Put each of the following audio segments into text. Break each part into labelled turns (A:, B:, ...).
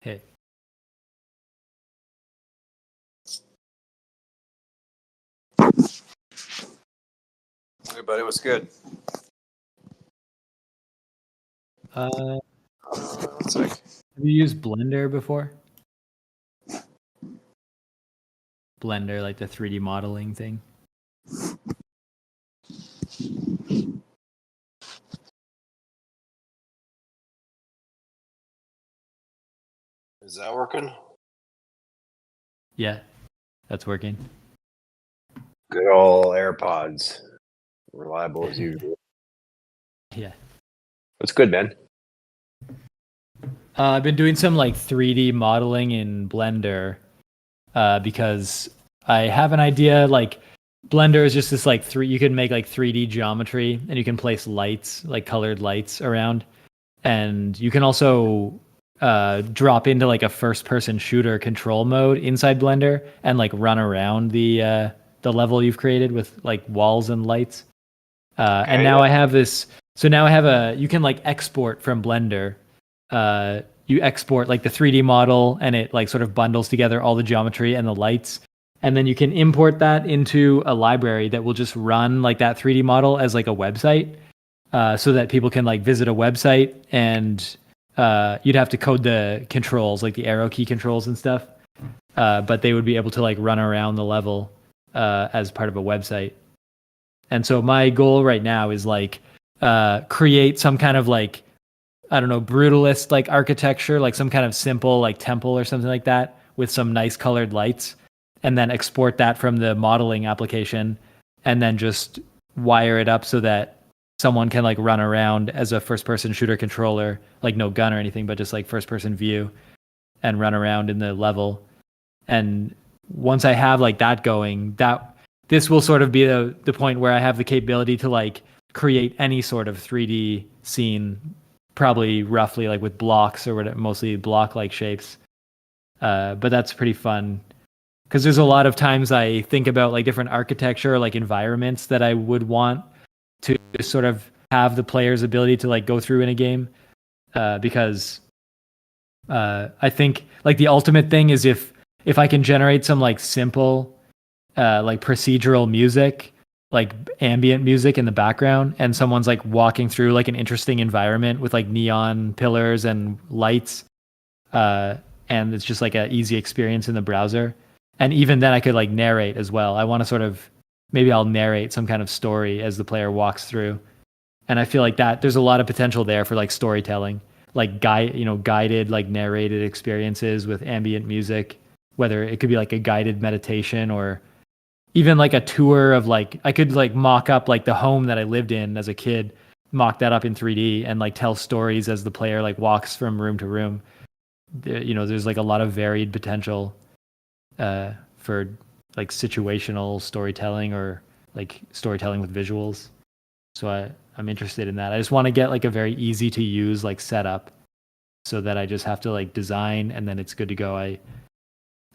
A: Hey,
B: Hey, buddy, what's good?
A: have
B: One sec.
A: you used Blender before? Blender, like the 3D modeling thing.
B: Is that working?
A: Yeah, that's working.
B: Good old AirPods. Reliable as usual.
A: Yeah.
B: What's good, man?
A: I've been doing some like 3D modeling in Blender because I have an idea. Like Blender is just this like you can make like 3D geometry and you can place lights, like colored lights around. And you can also drop into like a first person shooter control mode inside Blender and like run around the level you've created with like walls and lights. And now I have this. So now I have you can like export from Blender. You export like the 3D model and it like sort of bundles together all the geometry and the lights. And then you can import that into a library that will just run like that 3D model as like a website, so that people can like visit a website and you'd have to code the controls, like the arrow key controls and stuff. But they would be able to like run around the level as part of a website. And so my goal right now is like create some kind of like, I don't know, brutalist like architecture, like some kind of simple like temple or something like that with some nice colored lights, and then export that from the modeling application and then just wire it up so that someone can like run around as a first person shooter controller, like no gun or anything, but just like first person view and run around in the level. And once I have like that going, that this will sort of be the point where I have the capability to like create any sort of 3D scene, probably roughly like with blocks or whatever, mostly block like shapes. But that's pretty fun because there's a lot of times I think about like different architecture, like environments that I would want to sort of have the player's ability to like go through in a game. Because I think like the ultimate thing is if I can generate some like simple like procedural music, like ambient music in the background, and someone's like walking through like an interesting environment with like neon pillars and lights, uh, and it's just like an easy experience in the browser. And even then, I could like narrate as well. I want to sort of maybe I'll narrate some kind of story as the player walks through, and I feel like that there's a lot of potential there for like storytelling, like guided like narrated experiences with ambient music, whether it could be like a guided meditation or even like a tour of like I could like mock up like the home that I lived in as a kid, mock that up in 3D and like tell stories as the player like walks from room to room. There's like a lot of varied potential for like situational storytelling or like storytelling with visuals. So I'm interested in that. I just want to get like a very easy to use like setup so that I just have to like design and then it's good to go. I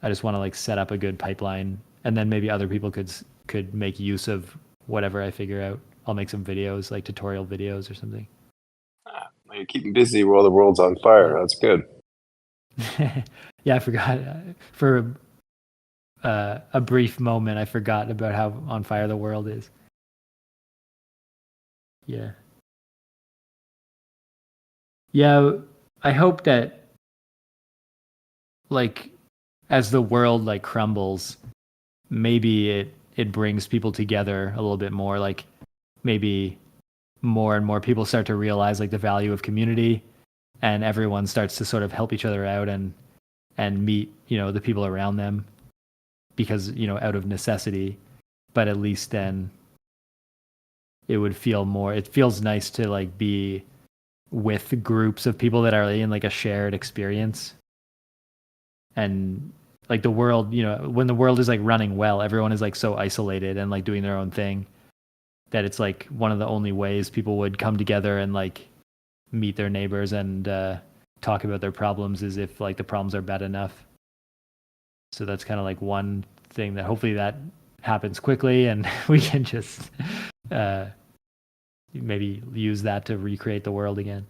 A: just want to like set up a good pipeline and then maybe other people could make use of whatever I figure out. I'll make some videos, like tutorial videos or something.
B: You're keeping busy while the world's on fire. That's good.
A: Yeah, I forgot for a brief moment. I forgot about how on fire the world is. Yeah, yeah. I hope that like as the world like crumbles, maybe it brings people together a little bit more. Like maybe more and more people start to realize like the value of community and everyone starts to sort of help each other out and meet the people around them because out of necessity, but at least then it feels nice to like be with groups of people that are in like a shared experience. And like the world, when the world is like running well, everyone is like so isolated and like doing their own thing that it's like one of the only ways people would come together and like meet their neighbors and talk about their problems is if like the problems are bad enough. So that's kind of like one thing that hopefully that happens quickly and we can just uh, maybe use that to recreate the world again.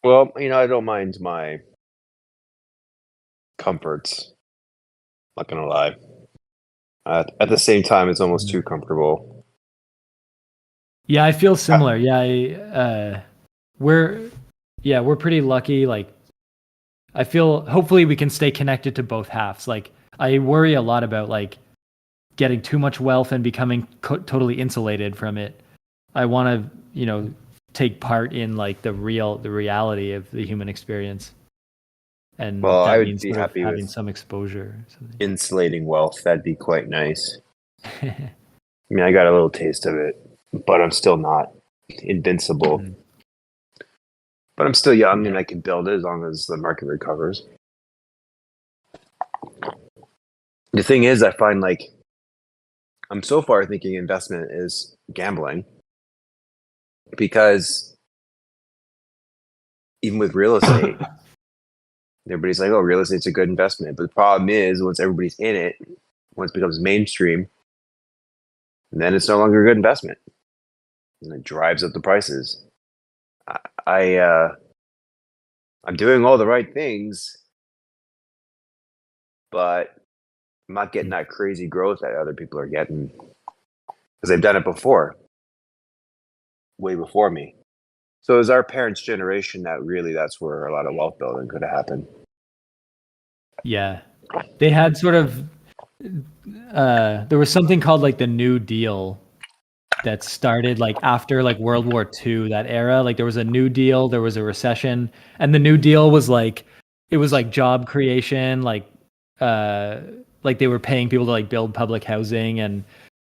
B: Well, I don't mind my comforts. Not gonna lie. At the same time, it's almost too comfortable.
A: Yeah, I feel
B: Uh,
A: similar. Yeah, we're we're pretty lucky. Like, I feel hopefully we can stay connected to both halves. Like, I worry a lot about like getting too much wealth and becoming totally insulated from it. I want to, take part in like the reality of the human experience, and
B: well, I
A: that
B: would
A: means
B: be
A: sort of
B: happy
A: having
B: with
A: some exposure or
B: insulating wealth. That'd be quite nice.
A: something.
B: I mean, I got a little taste of it, but I'm still not invincible.
A: Mhm.
B: But I'm still young and
A: Yeah.
B: I can build it as long as the market recovers. The thing is, I find like I'm so far thinking investment is gambling because even with real estate, everybody's like, oh, real estate's a good investment. But the problem is, once everybody's in it, once it becomes mainstream, then it's no longer a good investment. And it drives up the prices. I, I'm doing all the right things, but I'm not getting that crazy growth that other people are getting because they've done it before, way before me. So it was our parents' generation that really that's where a lot of wealth building could have happened.
A: Yeah. They had sort of there was something called like the New Deal that started like after like World War II, that era. Like there was a New Deal, there was a recession, and the New Deal was like it was like job creation, uh like they were paying people to like build public housing, and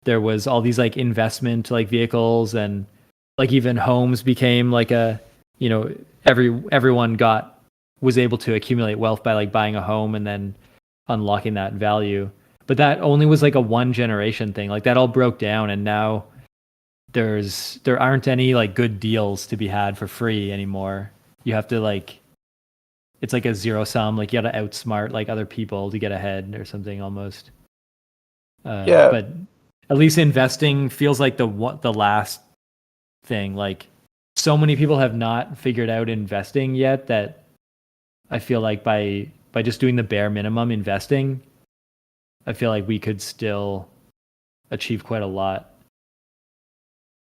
A: there was all these like investment like vehicles, and like even homes became like a, you know, everyone got was able to accumulate wealth by like buying a home and then unlocking that value. But that only was like a one generation thing. Like that all broke down, and now there aren't any like good deals to be had for free anymore. You have to like it's like a zero sum. Like you got to outsmart like other people to get ahead or something almost.
B: Yeah,
A: But at least investing feels like the last thing. Like so many people have not figured out investing yet that I feel like by just doing the bare minimum investing, I feel like we could still achieve quite a lot.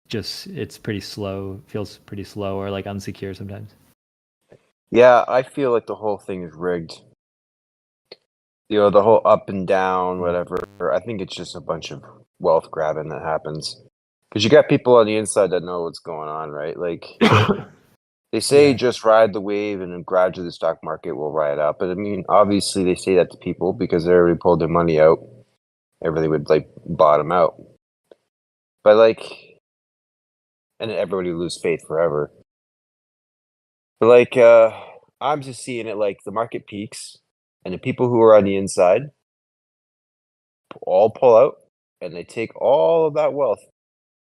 A: Just it's pretty slow, feels pretty slow or like unsecure sometimes.
B: yeah, I feel like the whole thing is rigged. The whole up and down, whatever. I think it's just a bunch of wealth grabbing that happens. Because you got people on the inside that know what's going on, right? Like they say,
A: Yeah.
B: just ride the wave, and then gradually the stock market will ride up. But I mean, obviously they say that to people because they already pulled their money out. Everything would like bottom out. But like, and everybody would lose faith forever. But like, I'm just seeing it like the market peaks, and the people who are on the inside all pull out, and they take all of that wealth,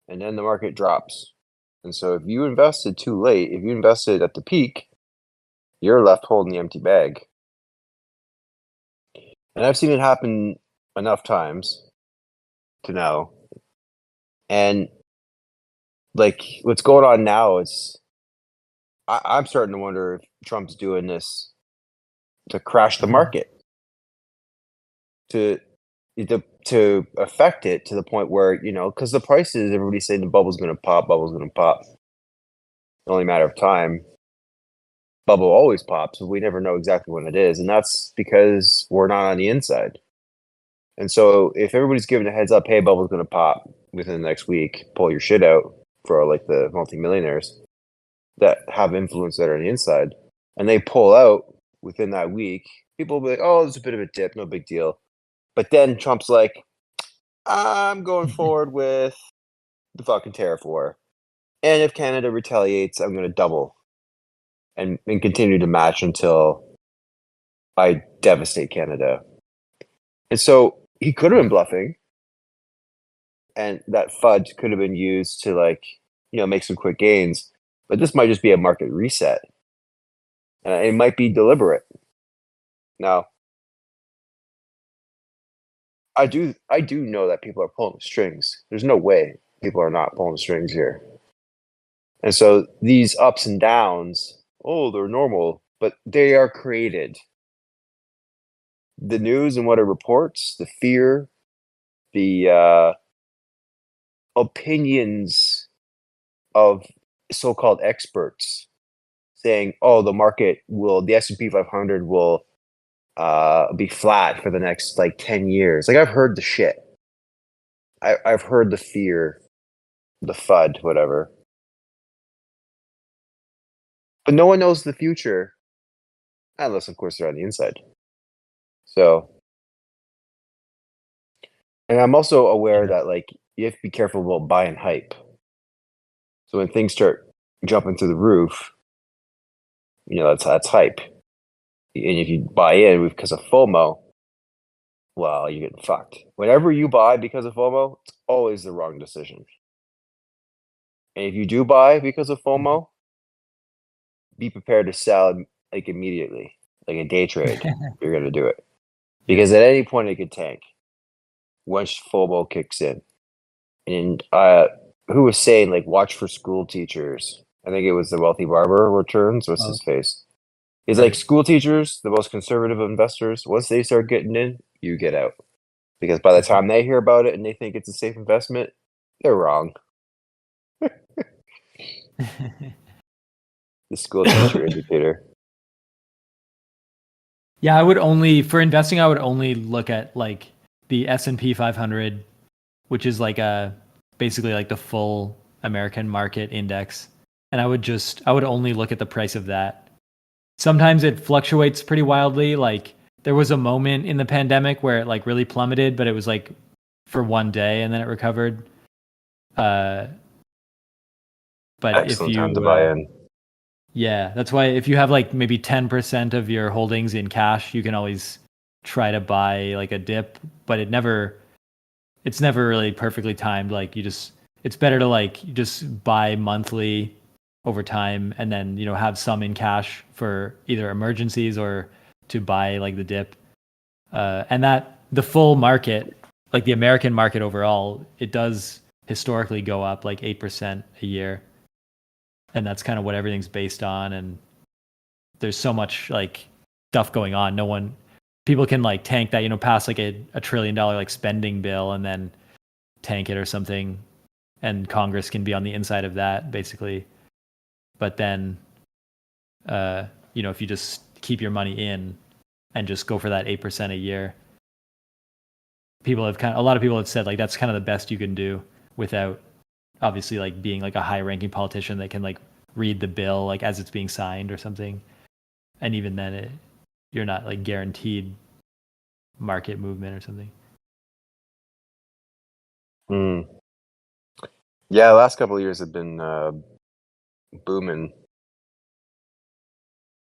B: and then the market drops. And so if you invested too late, if you invested at the peak, you're left holding the empty bag. And I've seen it happen enough times to know. And like what's going on now is I'm starting to wonder if Trump's doing this to crash the market, to to affect it to the point where, because the prices, everybody's saying the bubble's going to pop, bubble's going to pop. It's only a matter of time. Bubble always pops, but we never know exactly when it is, and that's because we're not on the inside. And so if everybody's giving a heads up, hey, bubble's going to pop within the next week, pull your shit out for like the multimillionaires that have influence that are on the inside, and they pull out within that week, people will be like, oh, there's a bit of a dip, no big deal. But then Trump's like, I'm going forward with the fucking tariff war. And if Canada retaliates, I'm going to double and continue to match until I devastate Canada. And so he could have been bluffing, and that FUD could have been used to like, make some quick gains. But this might just be a market reset. It might be deliberate. Now, I do know that people are pulling the strings. There's no way people are not pulling the strings here. And so these ups and downs oh, they're normal, but they are created. The news and what it reports, the fear, the opinions of so-called experts saying, "Oh, the S&P 500 will be flat for the next like 10 years." Like I've heard the shit. I've heard the fear, the FUD, whatever. But no one knows the future unless, of course, they're on the inside. So, and I'm also aware
A: Yeah.
B: that like you have to be careful about buying hype. So when things start jumping through the roof, that's hype. And if you buy in because of FOMO, well, you're getting fucked. Whenever you buy because of FOMO, it's always the wrong decision. And if you do buy because of FOMO, be prepared to sell like immediately, like a day trade. You're gonna do it
A: Yeah.
B: because at any point it could tank once FOMO kicks in. And who was saying like watch for school teachers? I think it was the wealthy barber returns. What's
A: Oh,
B: his face? He's like
A: right.
B: school teachers, the most conservative investors. Once they start getting in, you get out because by the
A: Mhm.
B: time they hear about it and they think it's a safe investment, they're wrong. The school teacher indicator.
A: Yeah, for investing, I would only look at like the S&P 500, which is like basically like the full American market index. And I would only look at the price of that. Sometimes it fluctuates pretty wildly. Like there was a moment in the pandemic where it like really plummeted, but it was like for one day and then it recovered. Uh, but if
B: Excellent time to
A: you,
B: buy in.
A: yeah, that's why if you have like maybe 10% of your holdings in cash, you can always try to buy like a dip, but it's never really perfectly timed. Like it's better to like you just buy monthly over time and then, have some in cash for either emergencies or to buy like the dip. And that the full market, like the American market overall, it does historically go up like 8% a year. And that's kind of what everything's based on. And there's so much like stuff going on. People can like tank that, pass like a $1 trillion like spending bill and then tank it or something. And Congress can be on the inside of that basically. But then, if you just keep your money in and just go for that 8% a year, a lot of people have said like that's kind of the best you can do without obviously like being like a high ranking politician that can like read the bill like as it's being signed or something. And even then you're not like guaranteed market movement or something.
B: Mm. Yeah, the last couple of years have been booming,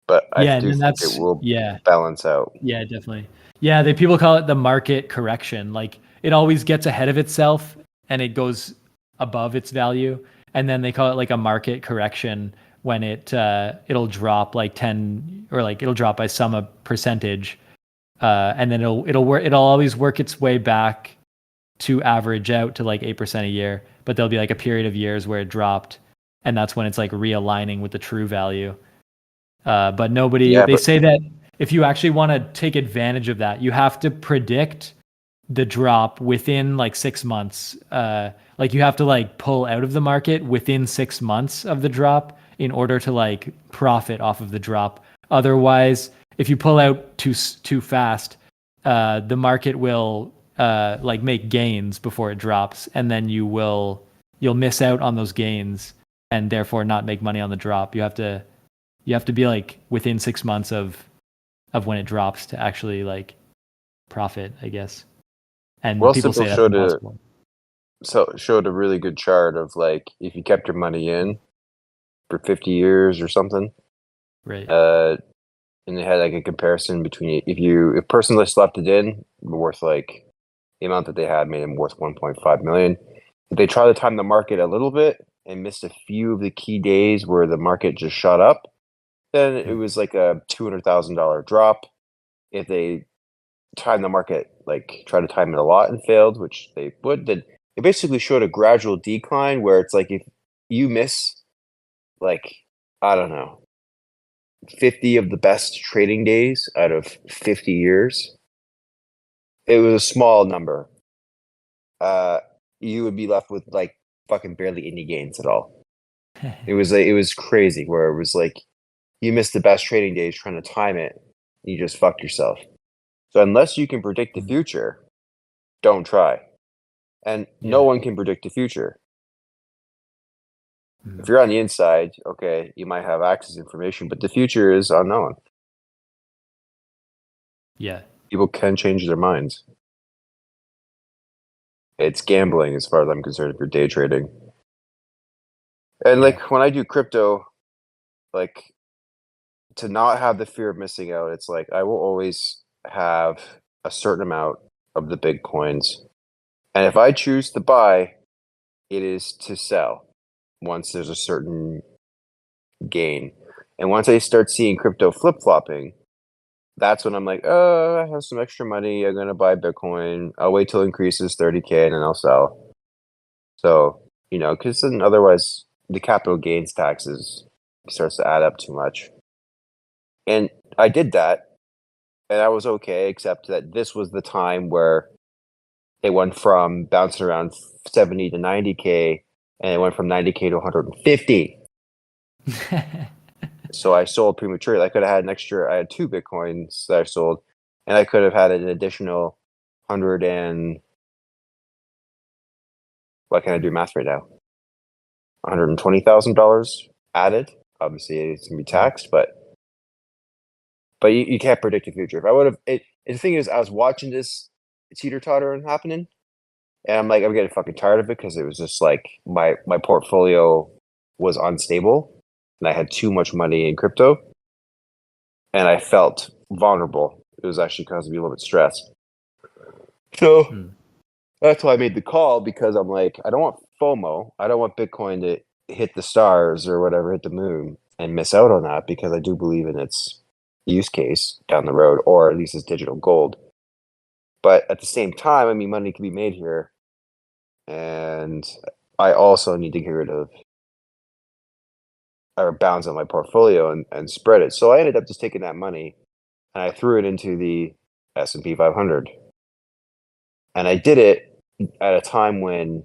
B: but I
A: Yeah, and
B: do
A: then
B: think it
A: that's
B: will
A: yeah,
B: balance out.
A: yeah, definitely. Yeah, people call it the market correction. Like it always gets ahead of itself and it goes above its value, and then they call it like a market correction when it'll drop like 10 or like it'll drop by some percentage, and then it'll always work its way back to average out to like 8% a year, but there'll be like a period of years where it dropped, and that's when it's like realigning with the true value. But
B: Yeah,
A: they
B: but
A: say that if you actually want to take advantage of that, you have to predict the drop within like 6 months. Like you have to like pull out of the market within 6 months of the drop in order to like profit off of the drop. Otherwise, if you pull out too fast, the market will like make gains before it drops, and then you'll miss out on those gains and therefore not make money on the drop. You have to be like within 6 months of when it drops to actually like profit, I guess. And
B: Well
A: people
B: Simple
A: say that's impossible.
B: showed a really good chart of like if you kept your money in for 50 years or something,
A: Right.
B: uh, and they had like a comparison between if person just left it in, worth like the amount that they had made them worth 1.5 million. If they try to time the market a little bit and missed a few of the key days where the market just shot up, then it was like a $200,000 drop. If they time the market, like try to time it a lot and failed, which they would, then it basically showed a gradual decline where it's like if you miss, like, I don't know, 50 of the best trading days out of 50 years, it was a small number. You would be left with like fucking barely any gains at all. It was crazy where it was like you missed the best trading days trying to time it, you just fucked yourself. So unless you can predict the future, don't try. And no one can predict the future. If you're on the inside, okay, you might have access to information, but the future is unknown.
A: Yeah.
B: People can change their minds. It's gambling as far as I'm concerned if you're day trading. And like when I do crypto, like to not have the fear of missing out, it's like I will always have a certain amount of the big coins. And if I choose to buy, it is to sell once there's a certain gain. And once I start seeing crypto flip-flopping, that's when I'm like, oh, I have some extra money. I'm going to buy Bitcoin. I'll wait till it increases 30K and then I'll sell. So, because then otherwise the capital gains taxes starts to add up too much. And I did that and I was okay, except that this was the time where it went from bouncing around 70 to 90K and it went from 90K to 150. So I sold prematurely. I could have had I had 2 Bitcoins that I sold, and I could have had an additional 100 and what can I do math right now? $120,000 added. Obviously, it's gonna be taxed, but you can't predict the future. If I would have, the thing is, I was watching this teeter totter happening, and I'm like, I'm getting fucking tired of it because it was just like my portfolio was unstable, and I had too much money in crypto, and I felt vulnerable. It was actually causing me a little bit stressed. So that's why I made the call, because I'm like, I don't want FOMO. I don't want Bitcoin to hit the stars or whatever, hit the moon and miss out on that, because I do believe in its use case down the road, or at least as digital gold. But at the same time, I mean, money can be made here. And I also need to get rid of or bounce on my portfolio and spread it. So I ended up just taking that money and I threw it into the S&P 500. And I did it at a time when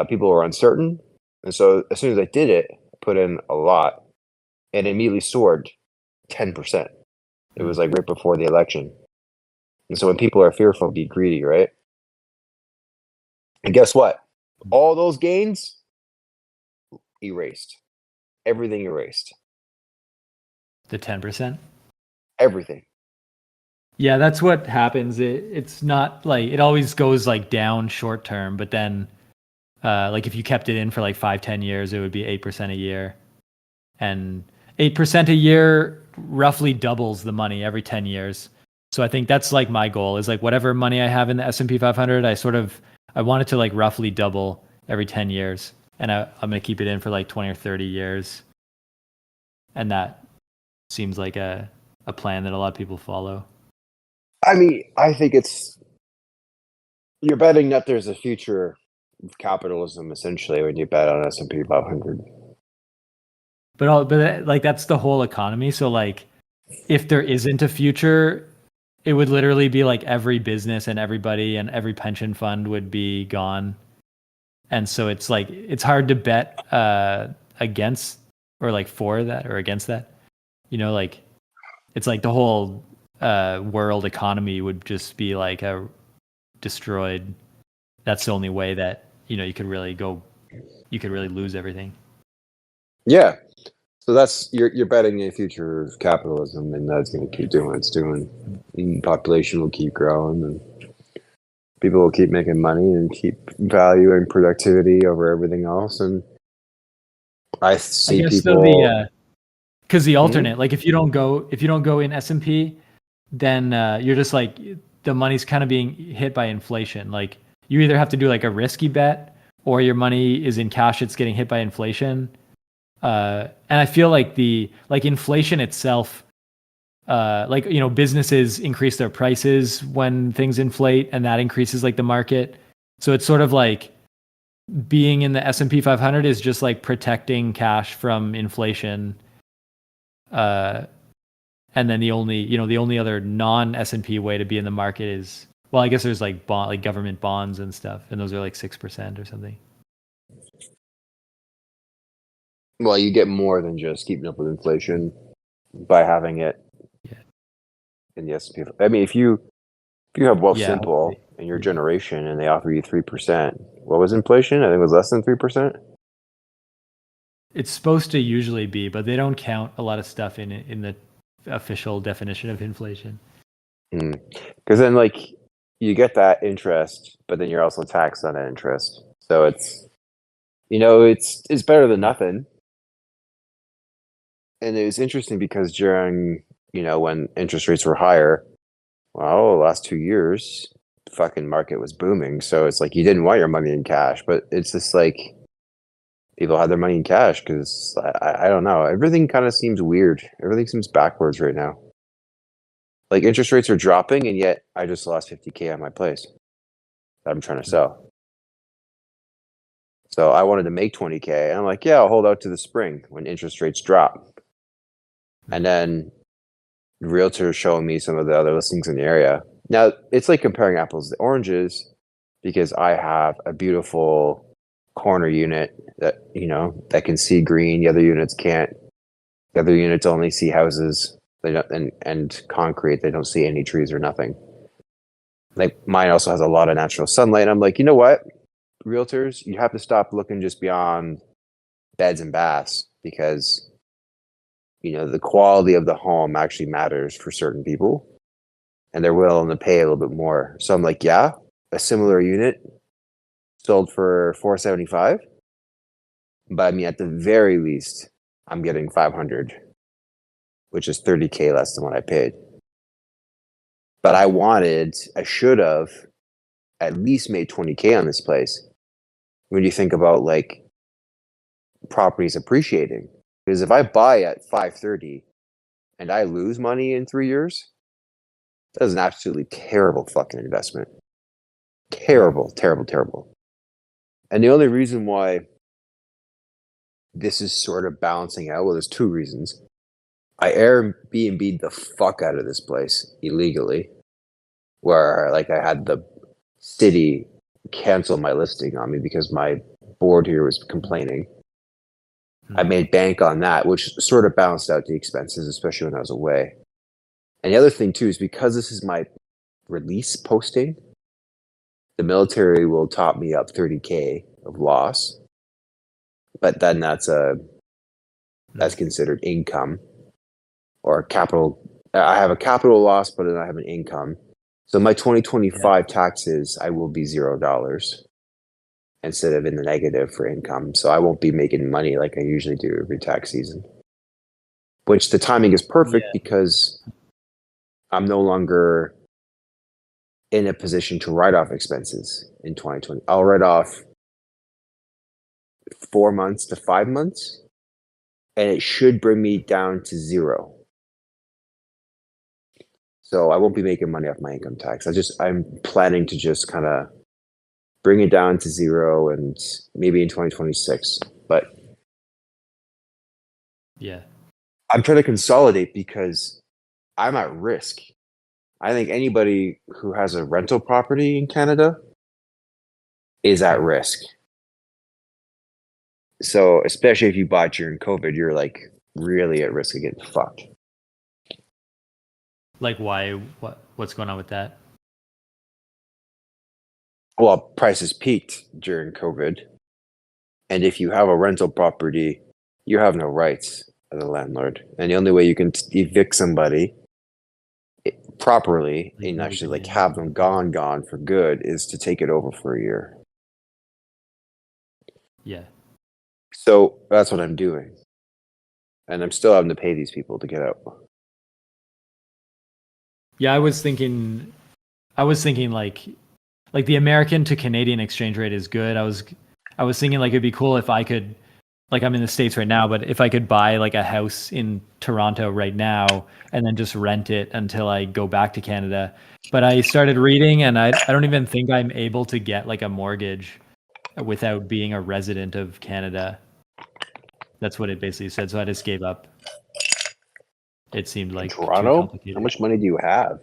B: people were uncertain. And so as soon as I did it, I put in a lot and immediately soared 10%. It was like right before the election. And so when people are fearful, be greedy, right? And guess what? All those gains erased. Everything erased.
A: The 10%?
B: Everything.
A: Yeah, that's what happens. It's not like it always goes like down short term, but then like if you kept it in for like 5-10 years, it would be 8% a year. And 8% a year roughly doubles the money every 10 years. So I think that's like my goal is like whatever money I have in the S&P 500, I want it to like roughly double every 10 years. And I'm going to keep it in for like 20 or 30 years. And that seems like a plan that a lot of people follow.
B: I mean, I think you're betting that there's a future of capitalism essentially when you bet on S&P 500.
A: But like that's the whole economy. So like if there isn't a future, it would literally be like every business and everybody and every pension fund would be gone. And so it's like it's hard to bet against or like for that or against that. Like it's like the whole world economy would just be like destroyed. That's the only way that you could really lose everything.
B: Yeah. So that's you're betting a future of capitalism, and that's going to keep doing what it's doing. And population will keep growing, and people will keep making money and keep valuing productivity over everything else. And I see people.
A: Because the alternate, like if you don't go in S&P, then you're just like the money's kind of being hit by inflation. Like you either have to do like a risky bet, or your money is in cash. It's getting hit by inflation. And I feel like inflation itself, businesses increase their prices when things inflate, and that increases like the market. So it's sort of like being in the S&P 500 is just like protecting cash from inflation. And then the only other non S&P way to be in the market is, well, I guess there's like government bonds and stuff, and those are like 6% or something.
B: Well, you get more than just keeping up with inflation by having it in the S&P. I mean, if you have Wealthsimple in your generation and they offer you 3%, what was inflation? I think it was less than 3%.
A: It's supposed to usually be, but they don't count a lot of stuff in the official definition of inflation.
B: Because then, like, you get that interest, but then you're also taxed on that interest. So it's, it's better than nothing. And it was interesting because during, when interest rates were higher, well, the last 2 years, the fucking market was booming. So it's like you didn't want your money in cash, but it's just like people had their money in cash because I don't know. Everything kind of seems weird. Everything seems backwards right now. Like interest rates are dropping, and yet I just lost 50K on my place that I'm trying to sell. So I wanted to make 20K, and I'm like, yeah, I'll hold out to the spring when interest rates drop. And then realtors showing me some of the other listings in the area. Now it's like comparing apples to oranges because I have a beautiful corner unit that that can see green. The other units can't. The other units only see houses. They don't, and concrete. They don't see any trees or nothing. Like mine also has a lot of natural sunlight. I'm like, you know what, realtors, you have to stop looking just beyond beds and baths because the quality of the home actually matters for certain people, and they're willing to pay a little bit more. So I'm like, yeah, a similar unit sold for $475, but I mean, at the very least, I'm getting 500, which is 30K less than what I paid. But I should have at least made 20K on this place. When you think about like properties appreciating, because if I buy at 530 and I lose money in 3 years, that is an absolutely terrible fucking investment. Terrible, terrible, terrible. And the only reason why this is sort of balancing out, well, there's two reasons. I Airbnb'd the fuck out of this place illegally, where like I had the city cancel my listing on me because my board here was complaining. I made bank on that, which sort of balanced out the expenses, especially when I was away. And the other thing too is because this is my release posting, the military will top me up 30K of loss, but then that's considered income or capital. I have a capital loss, but then I have an income. So my 2025 taxes, I will be $0 instead of in the negative for income. So I won't be making money like I usually do every tax season, which the timing is perfect because I'm no longer in a position to write off expenses in 2020. I'll write off 4 months to 5 months, and it should bring me down to zero. So I won't be making money off my income tax. I'm planning to just kind of bring it down to zero and maybe in 2026. But
A: yeah,
B: I'm trying to consolidate because I'm at risk. I think anybody who has a rental property in Canada is at risk. So especially if you bought during COVID, you're like really at risk of getting fucked.
A: Like why? What's going on with that?
B: Well, prices peaked during COVID. And if you have a rental property, you have no rights as a landlord. And the only way you can evict somebody properly and actually like have them gone for good is to take it over for a year.
A: Yeah.
B: So that's what I'm doing. And I'm still having to pay these people to get out.
A: Yeah, I was thinking like the American to Canadian exchange rate is good. I was thinking like it'd be cool if I could, like I'm in the States right now, but if I could buy like a house in Toronto right now and then just rent it until I go back to Canada. But I started reading and I don't even think I'm able to get like a mortgage without being a resident of Canada. That's what it basically said. So I just gave up. it seemed
B: In
A: like too
B: Toronto?
A: complicated.
B: How much money do you have?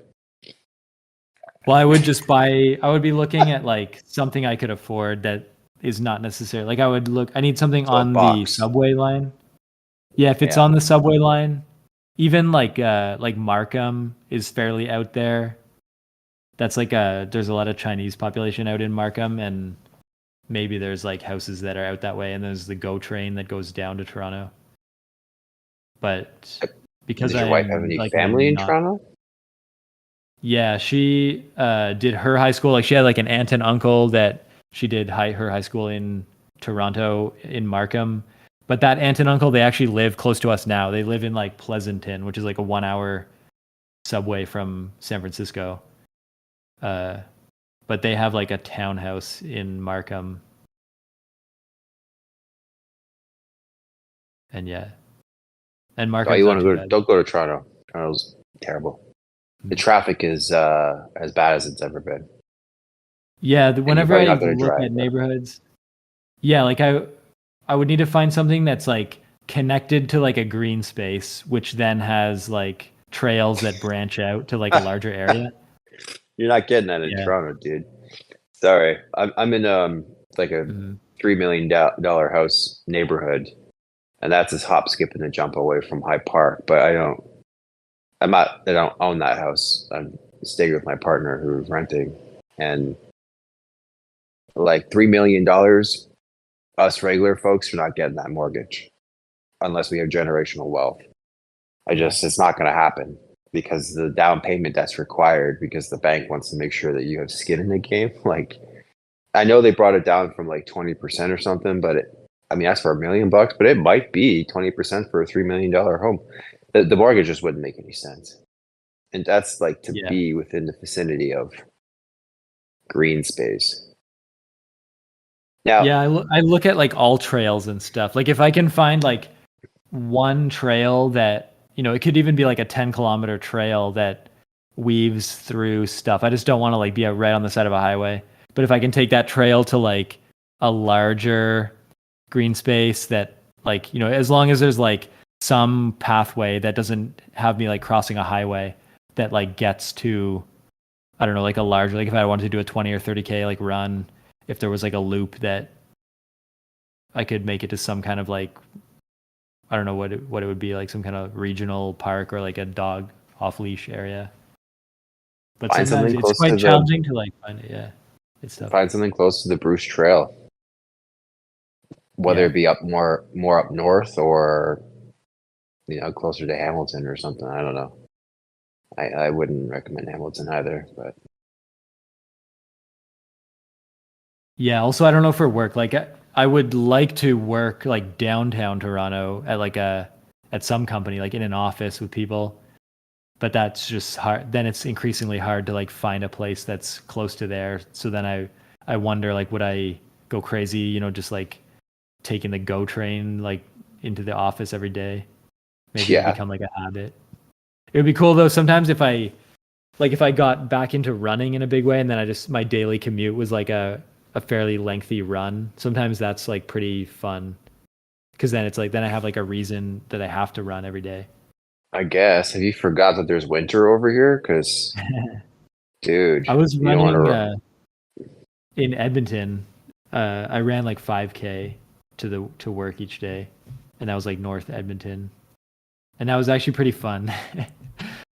A: Well, I would just buy. I would be looking at like something I could afford that is not necessary. Like I would look. I need something
B: So a
A: on the
B: box.
A: subway line. Yeah, if it's
B: Yeah.
A: on the subway line, even like Markham is fairly out there. That's like there's a lot of Chinese population out in Markham, and maybe there's like houses that are out that way, and there's the GO train that goes down to Toronto. But because
B: Does your wife have
A: I'm
B: any
A: like
B: family in
A: not,
B: Toronto?
A: yeah, she did her high school. Like she had like an aunt and uncle that she did her high school in Toronto in Markham. But that aunt and uncle, they actually live close to us now. They live in like Pleasanton, which is like a 1 hour subway from San Francisco. Uh, but they have like a townhouse in Markham, and yeah, and
B: Oh, you
A: Markham's
B: want
A: not
B: to
A: too
B: go to,
A: bad.
B: don't go to Toronto. Toronto's terrible. The
A: Mm.
B: traffic is as bad as it's ever been.
A: Yeah,
B: And you're
A: whenever
B: probably
A: I
B: not going to
A: look
B: drive,
A: at
B: but
A: neighborhoods, yeah, like I would need to find something that's like connected to like a green space, which then has like trails that branch out to like a larger area.
B: you're not getting that in
A: Yeah.
B: Toronto, dude. Sorry. I'm in like a
A: Mhm.
B: $3 million house neighborhood, and that's a hop, skip, and a jump away from High Park. But I don't own that house. I'm staying with my partner who's renting, and like $3 million, us regular folks are not getting that mortgage unless we have generational wealth.
A: Yeah.
B: It's not going to happen because the down payment that's required because the bank wants to make sure that you have skin in the game. Like, I know they brought it down from like 20% or something, but I mean, that's for $1 million, but it might be 20% for a $3 million home. The mortgage just wouldn't make any sense. And that's like to
A: Yeah.
B: be within the vicinity of green space. Now,
A: Yeah, I look at like all trails and stuff. Like if I can find like one trail that, it could even be like a 10-kilometer trail that weaves through stuff. I just don't want to like be right on the side of a highway. But if I can take that trail to like a larger green space that like, as long as there's like some pathway that doesn't have me like crossing a highway that like gets to, I don't know, like a larger, like if I wanted to do a 20 or 30K like run, if there was like a loop that I could make it to some kind of like, I don't know what it would be, like some kind of regional park or like a dog off leash area. But
B: find
A: sometimes
B: something
A: it's
B: close
A: quite
B: to the
A: challenging to like find it. Yeah, it's tough.
B: Bruce Trail, whether
A: Yeah,
B: it be more up north or closer to Hamilton or something. I don't know. I wouldn't recommend Hamilton either, but
A: yeah. Also, I don't know for work. Like, I would like to work like downtown Toronto at like at some company, like in an office with people. But that's just hard. Then it's increasingly hard to like find a place that's close to there. So then I wonder like would I go crazy? Just like taking the GO train like into the office every day. Maybe it'll
B: yeah,
A: become like a habit. It would be cool though sometimes if I got back into running in a big way and then my daily commute was like a fairly lengthy run. Sometimes that's like pretty fun because then it's like then I have like a reason that I have to run every day.
B: I guess. Have you forgot that there's winter over here? Because, dude,
A: I was
B: you don't want
A: running
B: to.
A: in Edmonton. I ran like 5K to work each day, and that was like North Edmonton, and that was actually pretty fun.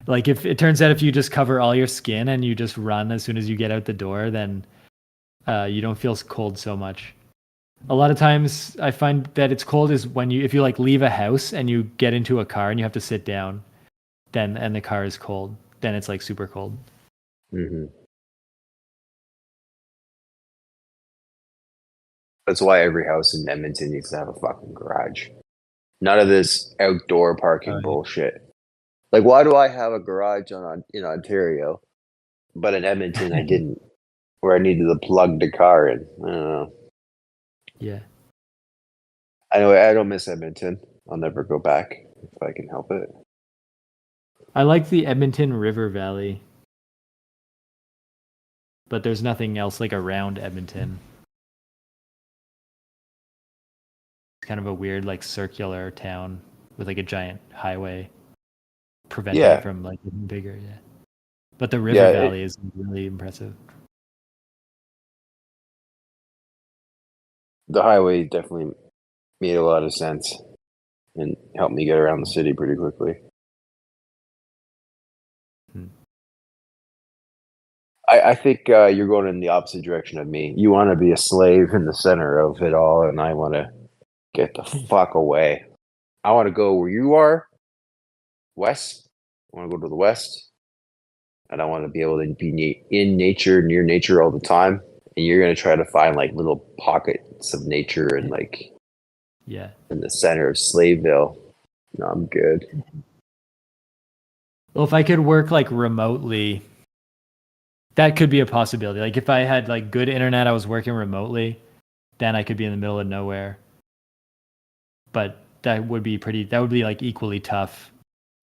A: Like if it turns out if you just cover all your skin and you just run as soon as you get out the door, then you don't feel cold so much. A lot of times I find that it's cold is when if you like leave a house and you get into a car and you have to sit down, then and the car is cold, then it's like super cold.
B: Mhm. That's why every house in Edmonton needs to have a fucking garage. None of this outdoor parking
A: Yeah.
B: bullshit. Like, why do I have a garage in Ontario, but in Edmonton I didn't, where I needed to plug the car in? I don't know.
A: Yeah.
B: Anyway, I don't miss Edmonton. I'll never go back if I can help it.
A: I like the Edmonton River Valley, but there's nothing else like around Edmonton. It's kind of a weird like circular town with like a giant highway. preventing it
B: Yeah,
A: from like getting bigger. Yeah, but the river
B: yeah.
A: valley is really impressive.
B: The highway definitely made a lot of sense and helped me get around the city pretty quickly.
A: Hmm.
B: I think you're going in the opposite direction of me. You want to be a slave in the center of it all, and I want to get the fuck away. I want to go where you are, west. I want to go to the west, and I want to be able to be in nature, near nature all the time. And you're going to try to find like little pockets of nature and like
A: Yeah.
B: in the center of Slaveville. No, I'm good.
A: Well, if I could work like remotely, that could be a possibility. Like if I had like good internet, I was working remotely, then I could be in the middle of nowhere. But that would be like equally tough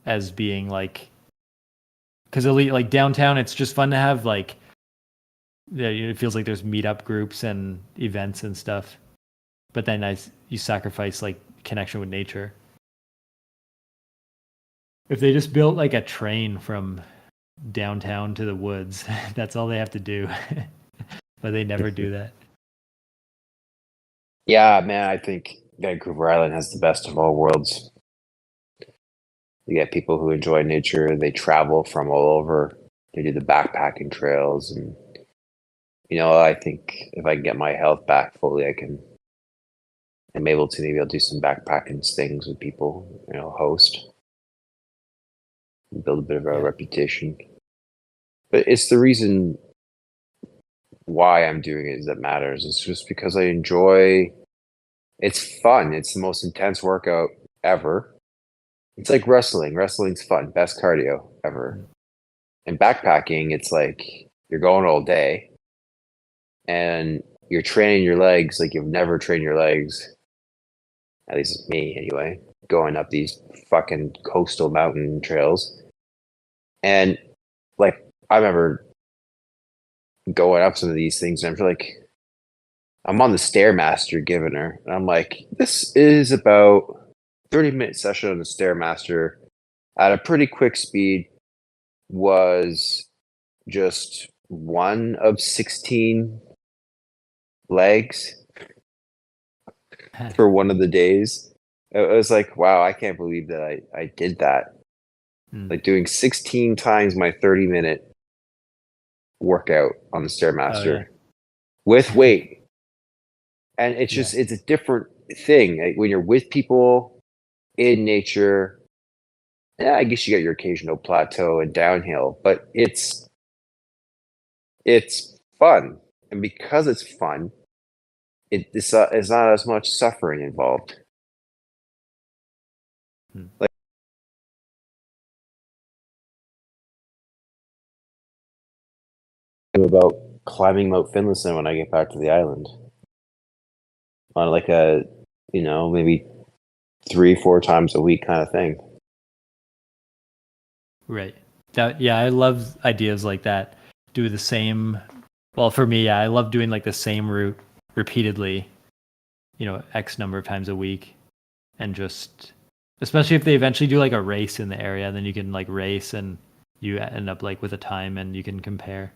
A: as being like, because like downtown, it's just fun to have like, yeah, it feels like there's meetup groups and events and stuff. But then you sacrifice like connection with nature. If they just built like a train from downtown to the woods, that's all they have to do. But they never do that.
B: Yeah, man, I think Vancouver Island has the best of all worlds. You get people who enjoy nature, they travel from all over, they do the backpacking trails. And, I think if I can get my health back fully, I'm able to maybe I'll do some backpacking things with people, host, and build a bit of a
A: Yeah.
B: reputation. But it's the reason why I'm doing it that matters. It's just because I enjoy. It's fun. It's the most intense workout ever. It's like wrestling. Wrestling's fun. Best cardio ever. And backpacking, it's like you're going all day and you're training your legs like you've never trained your legs. At least it's me anyway. Going up these fucking coastal mountain trails. And like I remember going up some of these things and I'm like I'm on the Stairmaster giving her. And I'm like, this is about 30-minute session on the Stairmaster at a pretty quick speed was just one of 16 legs for one of the days. It was like, wow, I can't believe that I did that. Like doing 16 times my 30-minute workout on the Stairmaster with weight. And it's just, it's a different thing. Like when you're with people in nature, yeah, I guess you got your occasional plateau and downhill, but it's fun. And because it's fun, it's not as much suffering involved. Like about climbing Mount Finlayson when I get back to the island on like a maybe 3-4 times a week kind of thing.
A: Right. I love ideas like that. Do the same. Well, for me, I love doing like the same route repeatedly, X number of times a week. And just, especially if they eventually do like a race in the area, then you can like race and you end up like with a time and you can compare.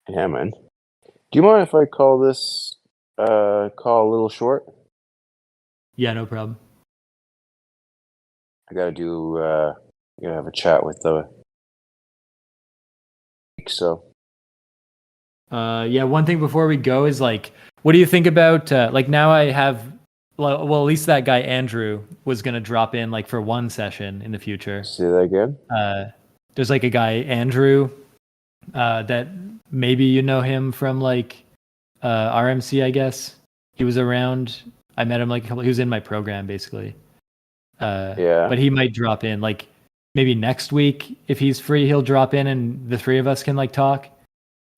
B: Yeah, man. Do you mind if I call this call a little short?
A: Yeah, no problem.
B: I gotta have a chat with the so.
A: Yeah, one thing before we go is like, what do you think about like now I have, well, at least that guy Andrew was gonna drop in like for one session in the future.
B: Say that again.
A: There's like a guy Andrew that maybe you know him from like RMC, I guess. He was around. I met him like he was in my program basically.
B: Yeah.
A: But he might drop in like maybe next week if he's free. He'll drop in and the three of us can like talk.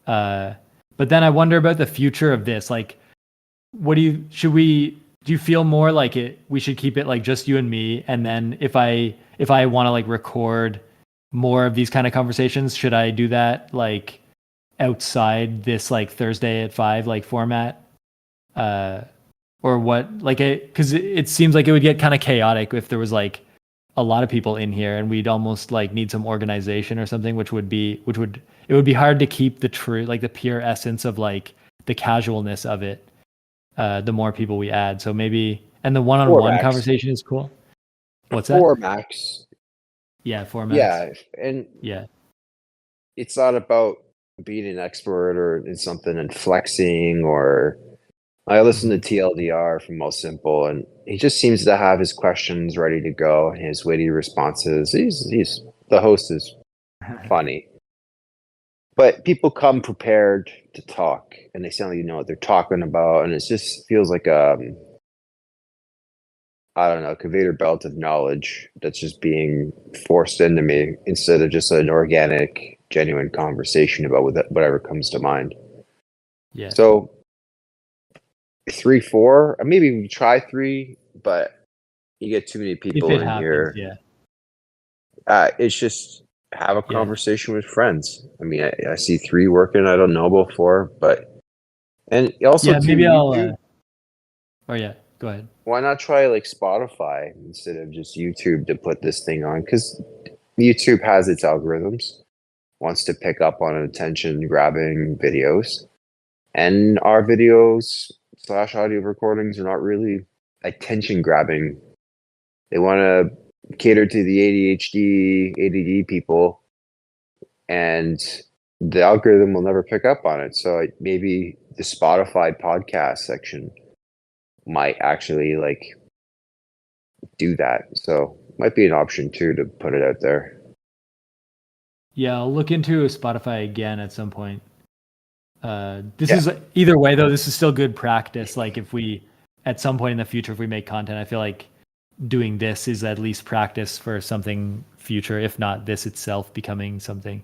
A: But then I wonder about the future of this. Like, do you feel more like we should keep it like just you and me? And then if I want to like record more of these kind of conversations, should I do that like outside this like Thursday at 5 like format? Or what, like because it seems like it would get kind of chaotic if there was like a lot of people in here, and we'd almost like need some organization or something, it would be hard to keep the true, like the pure essence of like the casualness of it. The more people we add, so maybe, and the
B: Four
A: one-on-one
B: max.
A: conversation is cool. What's
B: Four
A: that?
B: max.
A: Yeah, four max.
B: Yeah, and
A: Yeah.
B: it's not about being an expert or in something and flexing or. I listen to TLDR from Most Simple, and he just seems to have his questions ready to go and his witty responses. He's the host is funny, but people come prepared to talk, and they sound like you know what they're talking about, and it just feels like I don't know, conveyor belt of knowledge that's just being forced into me instead of just an organic, genuine conversation about whatever comes to mind.
A: Yeah.
B: So 3, 4, maybe we try 3, but you get too many
A: If
B: people
A: it
B: in
A: happens,
B: here.
A: yeah.
B: It's just have a
A: Yeah.
B: conversation with friends. I mean, I see 3 working. I don't know before, and also
A: Yeah,
B: too
A: maybe I'll
B: YouTube.
A: or yeah, go ahead.
B: Why not try like Spotify instead of just YouTube to put this thing on? Because YouTube has its algorithms, wants to pick up on attention grabbing videos, and our videos / audio recordings are not really attention grabbing. They want to cater to the ADHD, ADD people, and the algorithm will never pick up on it. So maybe the Spotify podcast section might actually like do that. So might be an option too to put it out there.
A: Yeah, I'll look into Spotify again at some point. This
B: Yeah.
A: is either way though, this is still good practice. Like if we at some point in the future if we make content, I feel like doing this is at least practice for something future, if not this itself becoming something.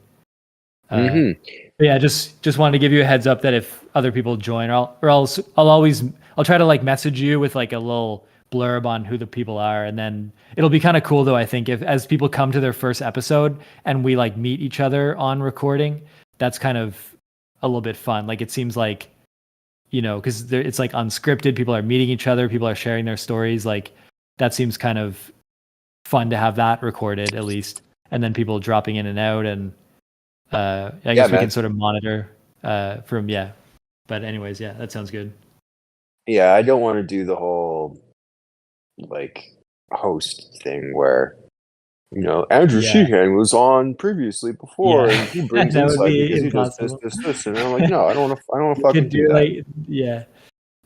A: But yeah, just wanted to give you a heads up that if other people join, I'll try to like message you with like a little blurb on who the people are, and then it'll be kind of cool though. I think if as people come to their first episode and we like meet each other on recording, that's kind of a little bit fun. Like it seems like because it's like unscripted. People are meeting each other. People are sharing their stories. Like that seems kind of fun to have that recorded at least, and then people dropping in and out and. I guess we can sort of monitor from but anyways, yeah, that sounds good.
B: Yeah, I don't want to do the whole like host thing where Andrew Sheehan was on previously before and he brings
A: that would
B: insight
A: be
B: because
A: impossible.
B: he does this, and I'm like, no, I don't want to
A: You could
B: fucking do that.
A: like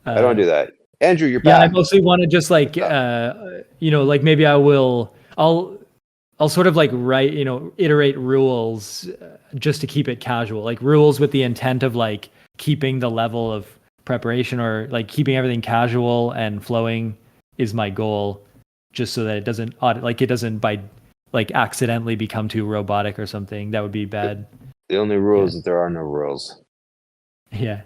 B: I don't do that. Andrew, you're
A: yeah, I
B: back.
A: mostly want to just like like maybe I'll sort of like write, iterate rules just to keep it casual, like rules with the intent of like keeping the level of preparation or like keeping everything casual and flowing is my goal, just so that it doesn't by like accidentally become too robotic or something. That would be bad.
B: The only rule is that there are no rules.
A: Yeah.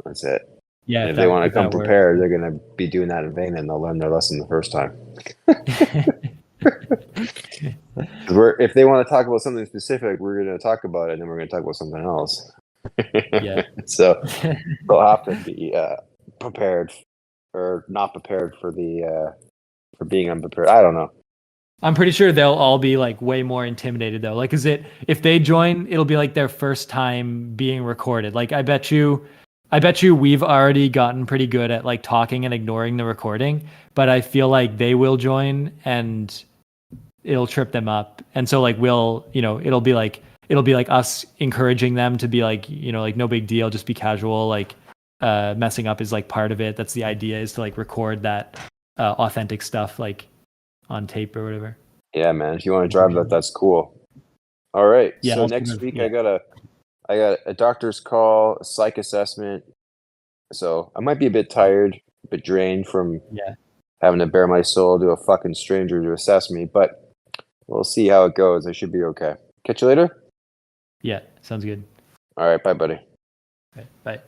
B: That's it.
A: Yeah.
B: And if they want to come prepared, they're going to be doing that in vain and they'll learn their lesson the first time. If they want to talk about something specific, we're going to talk about it, and then we're going to talk about something else.
A: Yeah.
B: So they'll have to be prepared or not prepared for being unprepared. I don't know.
A: I'm pretty sure they'll all be like way more intimidated though. Like, if they join, it'll be like their first time being recorded. Like, I bet you we've already gotten pretty good at like talking and ignoring the recording, but I feel like they will join and it'll trip them up. And so like it'll be like us encouraging them to be like, like no big deal, just be casual. Like messing up is like part of it. That's the idea, is to like record that authentic stuff like on tape or whatever.
B: Yeah, man. If you want to drive that, that's cool. All right.
A: Yeah.
B: So next week I got a doctor's call, a psych assessment. So I might be a bit tired, a bit drained from having to bare my soul to a fucking stranger to assess me, but we'll see how it goes. I should be okay. Catch you later.
A: Yeah, sounds good.
B: All right, bye, buddy.
A: Okay, bye.